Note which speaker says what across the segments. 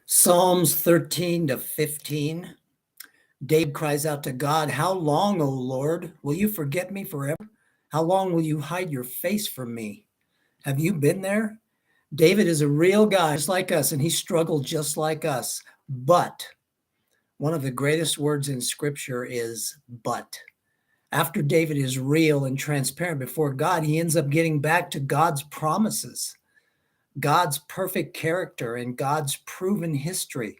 Speaker 1: Psalms 13 to 15. David cries out to God, "How long, O Lord, will you forget me forever? How long will you hide your face from me?" Have you been there? David is a real guy, just like us, and he struggled just like us. But one of the greatest words in scripture is but. After David is real and transparent before God, he ends up getting back to God's promises, God's perfect character, and God's proven history.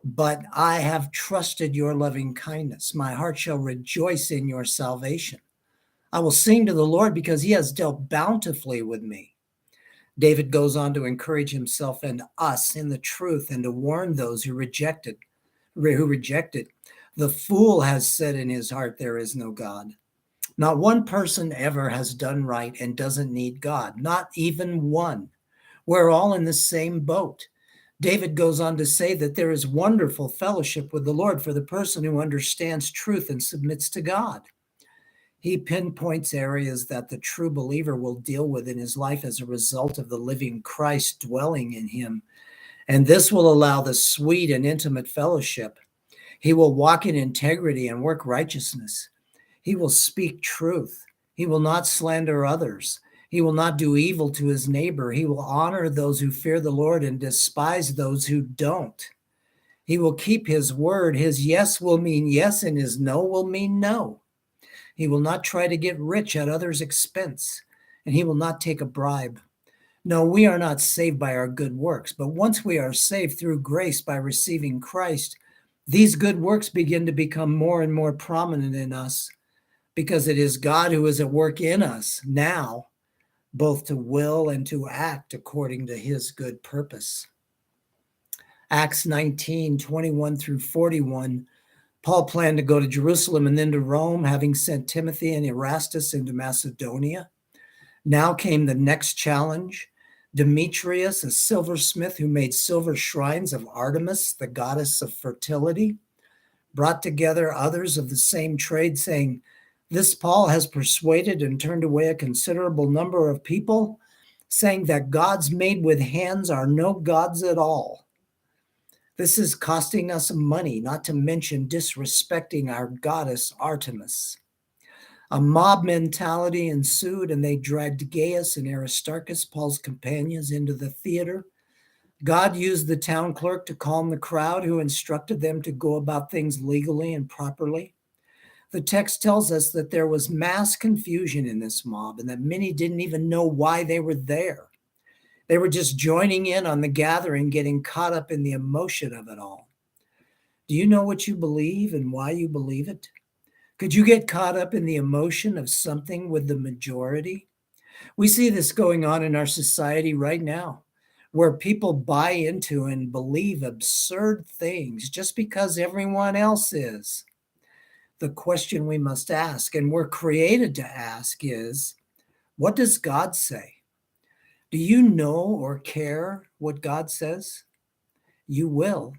Speaker 1: But I have trusted your loving kindness. My heart shall rejoice in your salvation. I will sing to the Lord because he has dealt bountifully with me. David goes on to encourage himself and us in the truth and to warn those who reject it. The fool has said in his heart, there is no God. Not one person ever has done right and doesn't need God, not even one. We're all in the same boat. David goes on to say that there is wonderful fellowship with the Lord for the person who understands truth and submits to God. He pinpoints areas that the true believer will deal with in his life as a result of the living Christ dwelling in him. And this will allow the sweet and intimate fellowship. He will walk in integrity and work righteousness. He will speak truth. He will not slander others. He will not do evil to his neighbor. He will honor those who fear the Lord and despise those who don't. He will keep his word. His yes will mean yes, and his no will mean no. He will not try to get rich at others' expense, and he will not take a bribe. No, we are not saved by our good works, but once we are saved through grace by receiving Christ, these good works begin to become more and more prominent in us because it is God who is at work in us now, both to will and to act according to his good purpose. Acts 19:21 through 41, Paul planned to go to Jerusalem and then to Rome, having sent Timothy and Erastus into Macedonia. Now came the next challenge. Demetrius, a silversmith who made silver shrines of Artemis, the goddess of fertility, brought together others of the same trade, saying, "This Paul has persuaded and turned away a considerable number of people, saying that gods made with hands are no gods at all. This is costing us money, not to mention disrespecting our goddess Artemis." A mob mentality ensued, and they dragged Gaius and Aristarchus, Paul's companions, into the theater. God used the town clerk to calm the crowd, who instructed them to go about things legally and properly. The text tells us that there was mass confusion in this mob and that many didn't even know why they were there. They were just joining in on the gathering, getting caught up in the emotion of it all. Do you know what you believe and why you believe it? Could you get caught up in the emotion of something with the majority? We see this going on in our society right now, where people buy into and believe absurd things just because everyone else is. The question we must ask, and we're created to ask, is, what does God say? Do you know or care what God says? You will